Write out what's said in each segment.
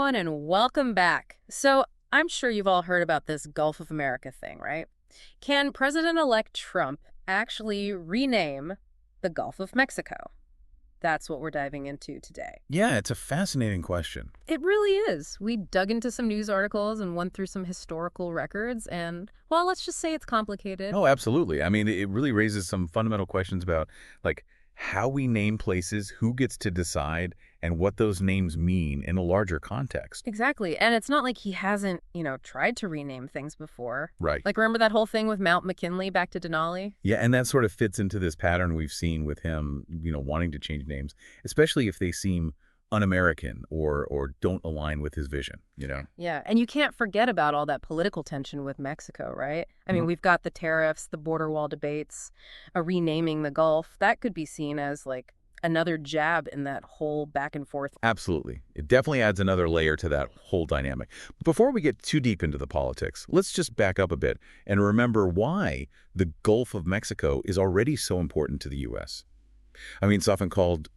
everyone, and welcome back. So, I'm sure you've all heard about this Gulf of America thing, right? Can President-elect Trump actually rename the Gulf of Mexico? That's what we're diving into today. Yeah, it's a fascinating question. It really is. We dug into some news articles and went through some historical records, and, well, let's just say it's complicated. Oh, absolutely. I mean, it really raises some fundamental questions about, like, how we name places, who gets to decide, and what those names mean in a larger context. Exactly. And it's not like he hasn't, tried to rename things before. Right. Like, remember that whole thing with Mount McKinley back to Denali? Yeah, and that sort of fits into this pattern we've seen with him, wanting to change names, especially if they seem un-American or don't align with his vision. Yeah, and you can't forget about all that political tension with Mexico, right? I mean, Mhm. we've got the tariffs, the border wall debates, renaming the Gulf. That could be seen as like another jab in that whole back and forth. Absolutely. It definitely adds another layer to that whole dynamic. Before we get too deep into the politics, let's just back up a bit and remember why the Gulf of Mexico is already so important to the U.S. I mean, it's often called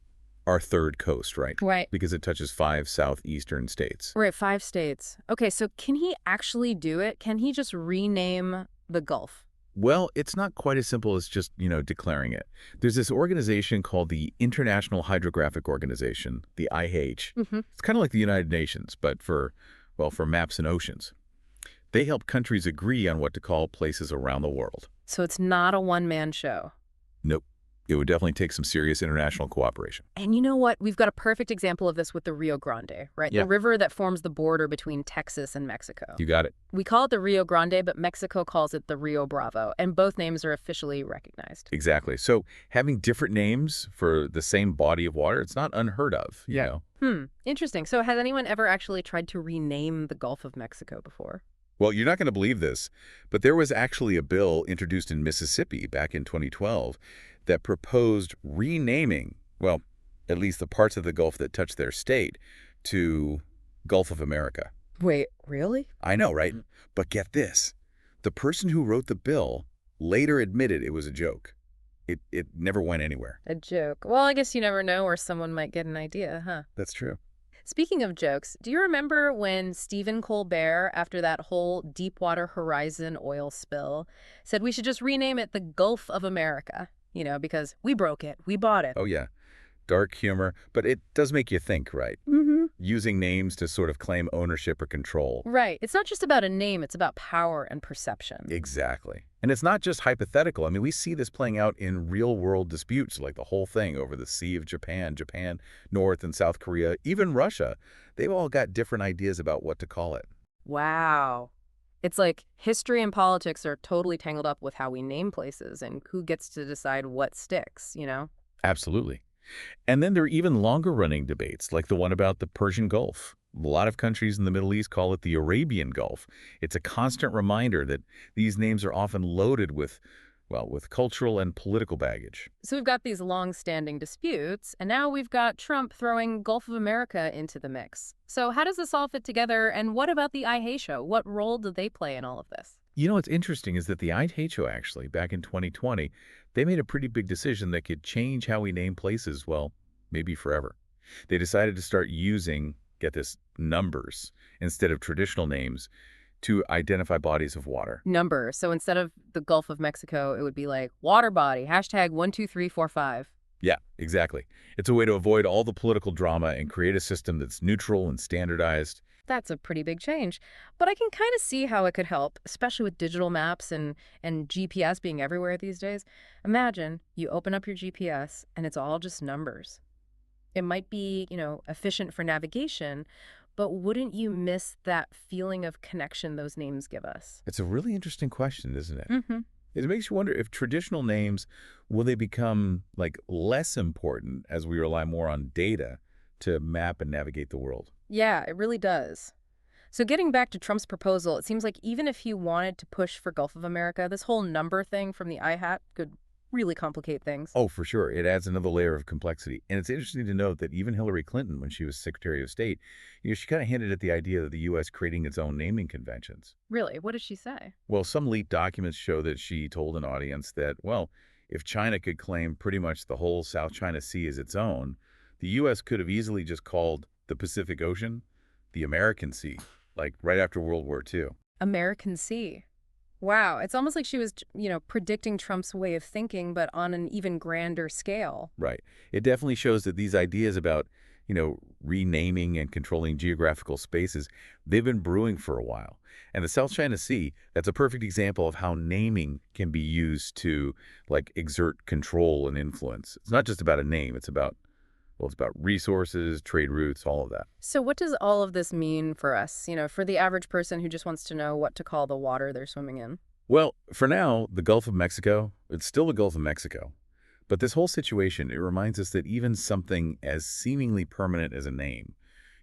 our third coast, right? Right. Because it touches 5 southeastern states. We're at 5 states. Okay, so can he actually do it? Can he just rename the Gulf? Well, it's not quite as simple as just, declaring it. There's this organization called the International Hydrographic Organization, the IH. Hmm. It's kind of like the United Nations, but for maps and oceans. They help countries agree on what to call places around the world. So it's not a one-man show. Nope. It would definitely take some serious international cooperation. And you know what? We've got a perfect example of this with the Rio Grande, right? Yeah. The river that forms the border between Texas and Mexico. You got it. We call it the Rio Grande, but Mexico calls it the Rio Bravo, and both names are officially recognized. Exactly. So having different names for the same body of water, it's not unheard of, you know. Interesting. So has anyone ever actually tried to rename the Gulf of Mexico before? Well, you're not going to believe this, but there was actually a bill introduced in Mississippi back in 2012 that proposed renaming, well, at least the parts of the Gulf that touch their state, to Gulf of America. Wait, really? I know, right? But get this. The person who wrote the bill later admitted it was a joke. It never went anywhere. A joke. Well, I guess you never know where someone might get an idea, huh? That's true. Speaking of jokes, do you remember when Stephen Colbert, after that whole Deepwater Horizon oil spill, said we should just rename it the Gulf of America? Because we broke it, we bought it. Oh, yeah. Dark humor, but it does make you think, right? Mm-hmm. Using names to sort of claim ownership or control. Right. It's not just about a name, it's about power and perception. Exactly. And it's not just hypothetical. I mean, we see this playing out in real-world disputes, like the whole thing over the Sea of Japan, North and South Korea, even Russia. They've all got different ideas about what to call it. Wow. It's like history and politics are totally tangled up with how we name places and who gets to decide what sticks? Absolutely. And then there are even longer-running debates, like the one about the Persian Gulf. A lot of countries in the Middle East call it the Arabian Gulf. It's a constant reminder that these names are often loaded with cultural and political baggage. So we've got these long-standing disputes, and now we've got Trump throwing Gulf of America into the mix. So how does this all fit together, and what about the IHO? What role do they play in all of this? You know what's interesting is that the IHO actually, back in 2020, they made a pretty big decision that could change how we name places, well, maybe forever. They decided to start using, get this, numbers instead of traditional names to identify bodies of water. Number. So instead of the Gulf of Mexico, it would be like water body, #12345. Yeah, exactly. It's a way to avoid all the political drama and create a system that's neutral and standardized. That's a pretty big change. But I can kind of see how it could help, especially with digital maps and GPS being everywhere these days. Imagine you open up your GPS and it's all just numbers. It might be, efficient for navigation, but wouldn't you miss that feeling of connection those names give us? It's a really interesting question, isn't it? Mm-hmm. It makes you wonder if traditional names, will they become less important as we rely more on data to map and navigate the world? Yeah, it really does. So getting back to Trump's proposal, it seems like even if he wanted to push for Gulf of America, this whole number thing from the IHAT could really complicate things. Oh, for sure. It adds another layer of complexity. And it's interesting to note that even Hillary Clinton, when she was Secretary of State, she kind of hinted at the idea of the U.S. creating its own naming conventions. Really? What did she say? Well, some leaked documents show that she told an audience that, well, if China could claim pretty much the whole South China Sea as its own, the U.S. could have easily just called the Pacific Ocean the American Sea, like right after World War II. American Sea. Wow, it's almost like she was, predicting Trump's way of thinking, but on an even grander scale. Right. It definitely shows that these ideas about, renaming and controlling geographical spaces, they've been brewing for a while. And the South China Sea, that's a perfect example of how naming can be used to, like, exert control and influence. It's not just about a name. It's about resources, trade routes, all of that. So what does all of this mean for us, for the average person who just wants to know what to call the water they're swimming in? Well, for now, the Gulf of Mexico, it's still the Gulf of Mexico. But this whole situation, it reminds us that even something as seemingly permanent as a name,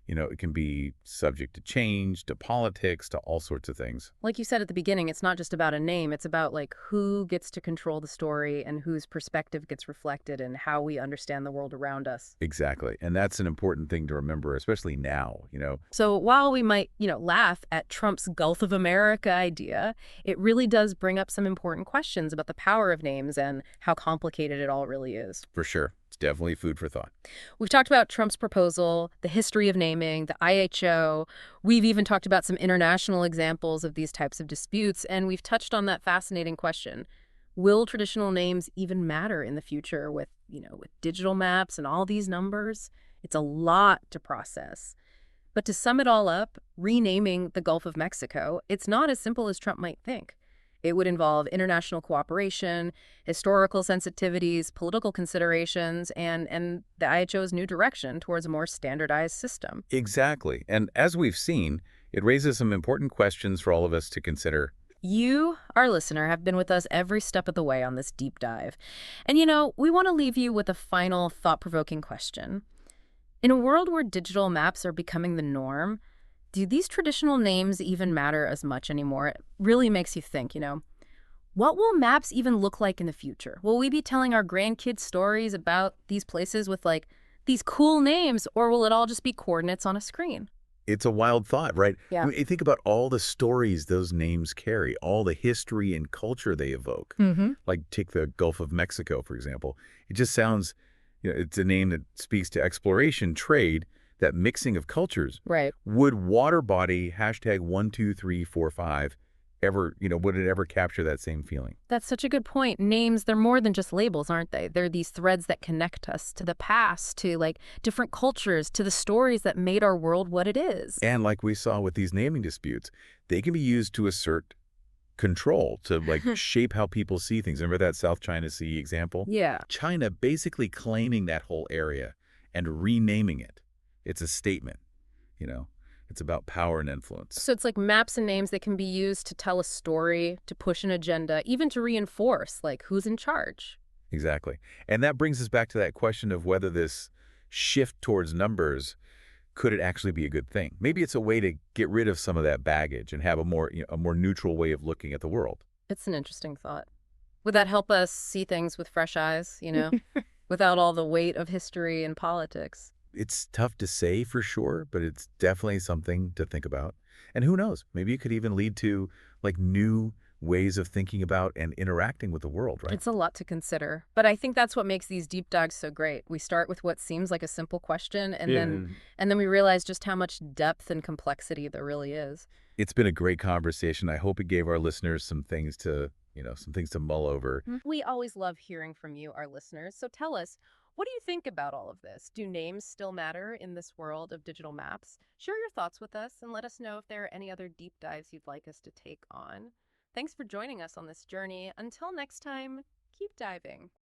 it can be subject to change, to politics, to all sorts of things. Like you said at the beginning, it's not just about a name, it's about like who gets to control the story and whose perspective gets reflected and how we understand the world around us. Exactly. And that's an important thing to remember, especially now. So while we might, laugh at Trump's Gulf of America idea, it really does bring up some important questions about the power of names and how complicated it all really is. For sure. It's definitely food for thought. We've talked about Trump's proposal, the history of naming, the IHO. We've even talked about some international examples of these types of disputes, and we've touched on that fascinating question. Will traditional names even matter in the future with digital maps and all these numbers? It's a lot to process. But to sum it all up, renaming the Gulf of Mexico, it's not as simple as Trump might think. It would involve international cooperation, historical sensitivities, political considerations, and the IHO's new direction towards a more standardized system. Exactly. And as we've seen, it raises some important questions for all of us to consider. You, our listener, have been with us every step of the way on this deep dive. And we want to leave you with a final thought provoking question. In a world where digital maps are becoming the norm, do these traditional names even matter as much anymore? It really makes you think, what will maps even look like in the future? Will we be telling our grandkids stories about these places with like these cool names, or will it all just be coordinates on a screen? It's a wild thought, right? I Yeah. mean, you think about all the stories those names carry, all the history and culture they evoke. Mm-hmm. Like take the Gulf of Mexico, for example. It just sounds, it's a name that speaks to exploration, trade, that mixing of cultures. Right. Would water body #12345 ever, would it ever capture that same feeling? That's such a good point. Names, they're more than just labels, aren't they? They're these threads that connect us to the past, to like different cultures, to the stories that made our world what it is. And like we saw with these naming disputes, they can be used to assert control, to like shape how people see things. Remember that South China Sea example? Yeah. China basically claiming that whole area and renaming it. It's a statement, you know. It's about power and influence. So it's like maps and names that can be used to tell a story, to push an agenda, even to reinforce like who's in charge. Exactly. And that brings us back to that question of whether this shift towards numbers, could it actually be a good thing? Maybe it's a way to get rid of some of that baggage and have a more, a more neutral way of looking at the world. It's an interesting thought. Would that help us see things with fresh eyes, without all the weight of history and politics? It's tough to say for sure, but it's definitely something to think about. And who knows, maybe it could even lead to like new ways of thinking about and interacting with the world, right? It's a lot to consider, but I think that's what makes these deep dives so great. We start with what seems like a simple question, and Yeah. then we realize just how much depth and complexity there really is. It's been a great conversation. I hope it gave our listeners some things to mull over. We always love hearing from you, our listeners. So tell us, what do you think about all of this? Do names still matter in this world of digital maps? Share your thoughts with us and let us know if there are any other deep dives you'd like us to take on. Thanks for joining us on this journey. Until next time, keep diving.